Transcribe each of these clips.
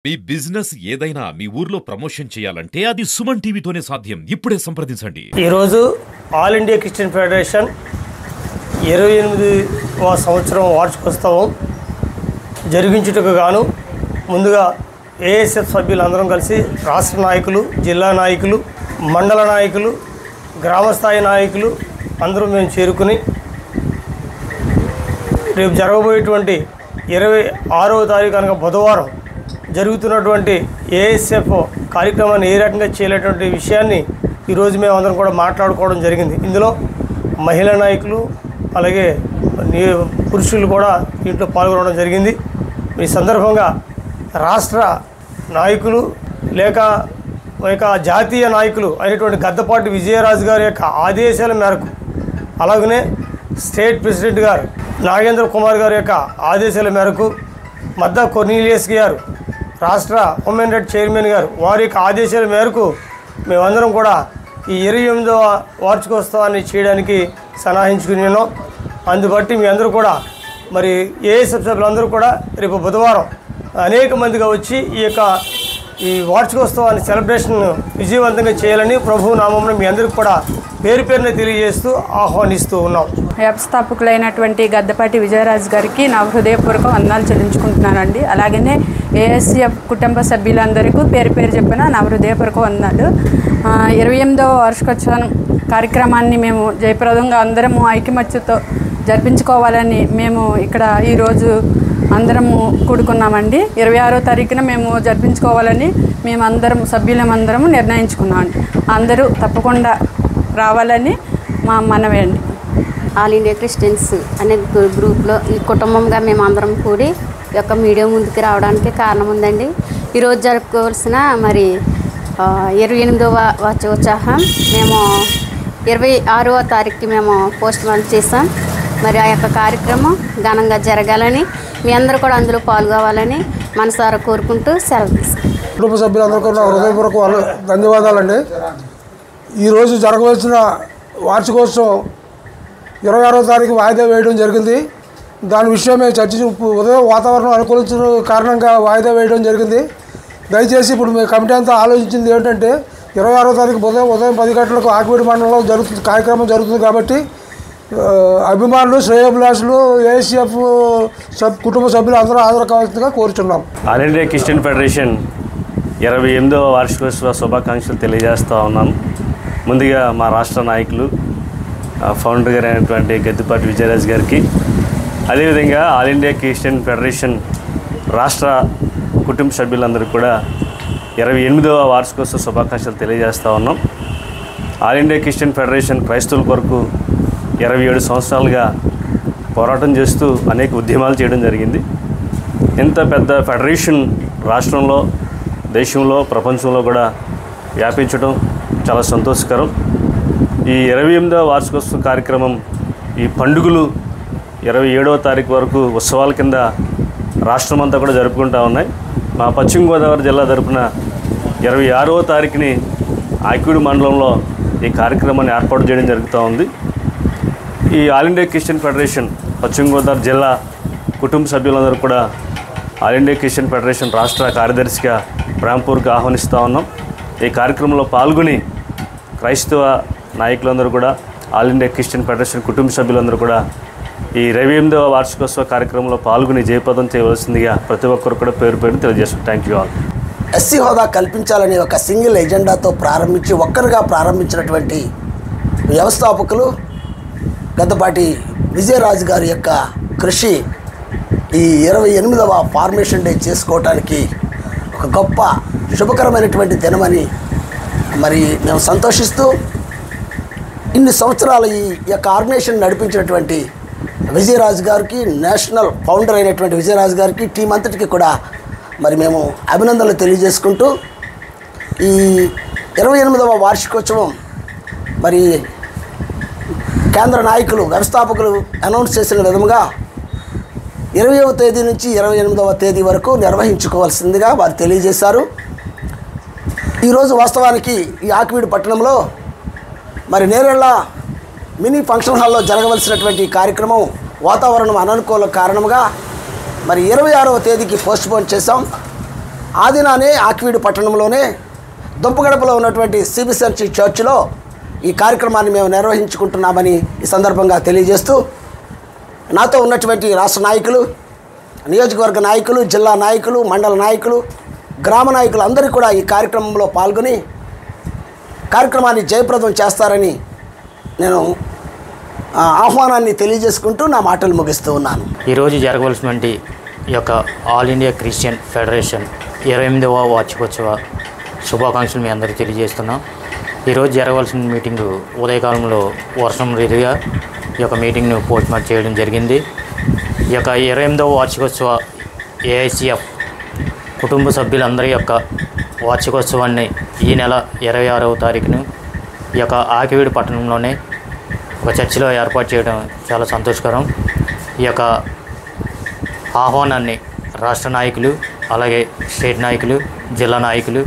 మీ business ఏదైనా మీ ఊర్లో promotion చేయాలంటే అది సుమన్ టీవీతోనే సాధ్యం. ఇప్పుడే సంప్రదించండి. ఈరోజు ఆల్ ఇండియా క్రిస్టియన్ ఫెడరేషన్ 28వ సంవత్సరం వార్షికోత్సవం జరిగించుటకు గాను ముందుగా ఏఎస్ఎఫ్ సభ్యులందరం కలిసి రాష్ట్ర నాయకులు, జిల్లా నాయకులు, మండల నాయకులు, గ్రామస్థాయి నాయకులు అందరూ మేము చేరుకుని రేపు జరగబోయేటువంటి 26వ తారీఖు కనుక బుధవారం జరుగుతున్నటువంటి ఏఎస్ఎఫ్ కార్యక్రమాన్ని ఏ రకంగా చేయలేటువంటి విషయాన్ని ఈరోజు మేము అందరం కూడా మాట్లాడుకోవడం జరిగింది. ఇందులో మహిళా నాయకులు అలాగే పురుషులు కూడా దీంట్లో పాల్గొనడం జరిగింది. ఈ సందర్భంగా రాష్ట్ర నాయకులు లేక జాతీయ నాయకులు అయినటువంటి గద్దపాటి విజయరాజు గారి యొక్క ఆదేశాల మేరకు, అలాగనే స్టేట్ ప్రెసిడెంట్ గారు నాగేంద్ర కుమార్ గారి యొక్క ఆదేశాల మేరకు, మద్దా కొర్నీలియస్ గారు రాష్ట్ర ఉమెన్ రైట్ చైర్మన్ గారు వారి యొక్క ఆదేశాల మేరకు మేమందరం కూడా ఈ 28వ వార్షికోత్సవాన్ని చేయడానికి సన్నాహించుకుని ఉన్నాం. అందుబట్టి మీ అందరూ కూడా మరి ఏఎస్ఎఫ్ సభ్యులందరూ కూడా రేపు బుధవారం అనేక మందిగా వచ్చి ఈ వార్షికోత్సవాన్ని సెలబ్రేషన్ విజయవంతంగా చేయాలని ప్రభు నామమున మీ అందరికీ కూడా పేరు పేరున తెలియజేస్తూ ఆహ్వానిస్తూ ఉన్నాం. వ్యవస్థాపకులైనటువంటి గద్దపాటి విజయరాజు గారికి నా హృదయపూర్వక వందనాలు చెల్లించుకుంటున్నానండి. అలాగనే ఏఎస్ఎఫ్ కుటుంబ సభ్యులందరికీ పేరు పేరు చెప్పిన నా హృదయపూర్వక వందనాలు. 28వ వార్షికోత్సవం కార్యక్రమాన్ని మేము జయప్రదంగా అందరము ఐకమత్యతో జరిపించుకోవాలని మేము ఇక్కడ ఈరోజు అందరము కూడుకున్నామండి. 26వ తారీఖున మేము జరిపించుకోవాలని మేమందరం సభ్యులమందరము నిర్ణయించుకున్నామండి. అందరూ తప్పకుండా రావాలని మా మనవి అండి. ఆల్ ఇండియా క్రిస్టియన్స్ అనే గ్రూప్లో ఈ కుటుంబంగా మేము అందరం కూడి ఈ యొక్క మీడియా ముందుకు రావడానికి కారణం ఉందండి. ఈరోజు జరుపుకోవాల్సిన మరి 28వ వార్షికోత్సవం మేము 26వ తారీఖుకి మేము పోస్ట్ మార్క్ చేసాం. మరి ఆ యొక్క కార్యక్రమం ఘనంగా జరగాలని మీ అందరూ కూడా అందులో పాల్గొవాలని మనసారా కోరుకుంటూ సెలవు తీసుకుంటాం. కుటుంబ సభ్యులందరూ కూడా హృదయపూర్వక ధన్యవాదాలండి. ఈరోజు జరగవలసిన వార్షికోత్సవం 26వ తారీఖు వాయిదా వేయడం జరిగింది. దాని విషయమే చర్చించి ఉదయం వాతావరణం అనుకూలించిన కారణంగా వాయిదా వేయడం జరిగింది. దయచేసి ఇప్పుడు మీ కమిటీ అంతా ఆలోచించింది ఏమిటంటే 26వ తారీఖు ఉదయం 10 గంటలకు ఆకివీడు మండలంలో కార్యక్రమం జరుగుతుంది కాబట్టి అభిమానులు, శ్రేయోభిలాషులు, ఏఎస్ఎఫ్ కుటుంబ సభ్యులు అందరూ హాజరు కావాల్సిందిగా కోరుచున్నాం. ఆల్ ఇండియా క్రిస్టియన్ ఫెడరేషన్ 28వ వార్షికోత్సవ శుభాకాంక్షలు తెలియజేస్తూ ఉన్నాను. ముందుగా మా రాష్ట్ర నాయకులు, ఫౌండర్ గారు అయినటువంటి గద్దపాటి విజయరాజు గారికి, అదేవిధంగా ఆల్ ఇండియా క్రిస్టియన్ ఫెడరేషన్ రాష్ట్ర కుటుంబ సభ్యులందరికీ కూడా 28వ వార్షికోత్సవ శుభాకాంక్షలు తెలియజేస్తూ ఉన్నాం. ఆల్ ఇండియా క్రిస్టియన్ ఫెడరేషన్ క్రైస్తవుల కొరకు 27 సంవత్సరాలుగా పోరాటం చేస్తూ అనేక ఉద్యమాలు చేయడం జరిగింది. ఇంత పెద్ద ఫెడరేషన్ రాష్ట్రంలో, దేశంలో, ప్రపంచంలో కూడా వ్యాపించడం చాలా సంతోషకరం. ఈ 28వ వార్షికోత్సవ కార్యక్రమం, ఈ పండుగలు 27వ తారీఖు వరకు ఉత్సవాల కింద రాష్ట్రం అంతా కూడా జరుపుకుంటూ ఉన్నాయి. మా పశ్చిమ గోదావరి జిల్లా తరపున 26వ తారీఖుని ఆకివీడు మండలంలో ఈ కార్యక్రమాన్ని ఏర్పాటు చేయడం జరుగుతూ ఉంది. ఈ ఆల్ ఇండియా క్రిస్టియన్ ఫెడరేషన్ పశ్చిమ గోదావరి జిల్లా కుటుంబ సభ్యులందరూ కూడా ఆల్ ఇండియా క్రిస్టియన్ ఫెడరేషన్ రాష్ట్ర కార్యదర్శిగా ప్రేమపూర్వకంగా ఆహ్వానిస్తూ ఉన్నాం. ఈ కార్యక్రమంలో పాల్గొని క్రైస్తవ నాయకులందరూ కూడా, ఆల్ ఇండియా క్రిస్టియన్ ఫెడరేషన్ కుటుంబ సభ్యులందరూ కూడా ఈ 28వ వార్షికోత్సవ కార్యక్రమంలో పాల్గొని జయప్రదం చేయవలసిందిగా ప్రతి ఒక్కరు కూడా పేరు పేరు తెలియజేస్తాం. Thank you all. ఎస్సీ హోదా కల్పించాలని ఒక సింగిల్ ఎజెండాతో ఒక్కరుగా ప్రారంభించినటువంటి వ్యవస్థాపకులు గద్దపాటి విజయరాజు గారి యొక్క కృషి ఈ 28వ ఫార్మేషన్ డే చేసుకోవటానికి ఒక గొప్ప శుభకరమైనటువంటి దినమని మరి మేము సంతోషిస్తూ, ఇన్ని సంవత్సరాలు ఈ యొక్క ఆర్గనైజేషన్ నడిపించినటువంటి విజయరాజు గారికి, నేషనల్ ఫౌండర్ అయినటువంటి విజయరాజు గారికి, టీం అంతటికి కూడా మరి మేము అభినందనలు తెలియజేసుకుంటూ, ఈ 28వ వార్షికోత్సవం మరి కేంద్ర నాయకులు, వ్యవస్థాపకులు అనౌన్స్ చేసిన విధముగా 20వ తేదీ నుంచి 28వ తేదీ వరకు నిర్వహించుకోవాల్సిందిగా వారు తెలియజేశారు. ఈరోజు వాస్తవానికి ఈ ఆకివీడు పట్టణంలో మరి నేరేళ్ల మినీ ఫంక్షన్ హాల్లో జరగవలసినటువంటి కార్యక్రమం వాతావరణం అననుకూల కారణంగా మరి 26వ తేదీకి పోస్ట్పోన్ చేశాం. ఆదినానే ఆకివీడు పట్టణంలోనే దుంపగడపలో ఉన్నటువంటి సిబిసిఎన్సి చర్చిలో ఈ కార్యక్రమాన్ని మేము నిర్వహించుకుంటున్నామని ఈ సందర్భంగా తెలియజేస్తూ నాతో ఉన్నటువంటి రాష్ట్ర నాయకులు, నియోజకవర్గ నాయకులు, జిల్లా నాయకులు, మండల నాయకులు, గ్రామ నాయకులు అందరూ కూడా ఈ కార్యక్రమంలో పాల్గొని కార్యక్రమాన్ని జయప్రదం చేస్తారని నేను ఆహ్వానాన్ని తెలియజేసుకుంటూ నా మాటలు ముగిస్తూ ఉన్నాను. ఈరోజు జరగవలసినటువంటి ఈ యొక్క ఆల్ ఇండియా క్రిస్టియన్ ఫెడరేషన్ 28వ వార్షికోత్సవ శుభాకాంక్షలు మీ అందరికీ తెలియజేస్తున్నాం. ఈరోజు జరగవలసిన మీటింగు ఉదయకాలంలో వర్షం రీతిగా ఈ యొక్క మీటింగ్ను పోస్ట్మార్ట్ చేయడం జరిగింది. ఈ యొక్క 28వ వార్షికోత్సవ ఏఐసిఎఫ్ కుటుంబ సభ్యులందరి యొక్క వార్షికోత్సవాన్ని ఈ నెల 26వ తారీఖున ఈ యొక్క ఆకివీడు పట్టణంలోనే ఒక చర్చిలో ఏర్పాటు చేయడం చాలా సంతోషకరం. ఈ యొక్క ఆహ్వానాన్ని రాష్ట్ర నాయకులు, అలాగే స్టేట్ నాయకులు, జిల్లా నాయకులు,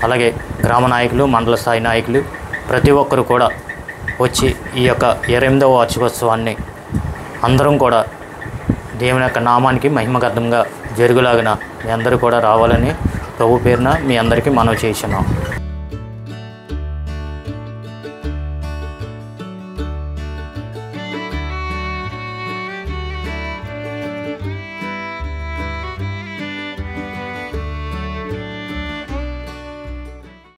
అలాగే గ్రామ నాయకులు, మండల స్థాయి నాయకులు ప్రతి ఒక్కరు కూడా వచ్చి ఈ యొక్క 28వ వార్షికోత్సవాన్ని అందరం కూడా దేవుని యొక్క నామానికి మహిమగర్థంగా జరుగులాగిన మీ అందరూ కూడా రావాలని ప్రభు పేరున మీ అందరికీ మనవి చేస్తున్నాం.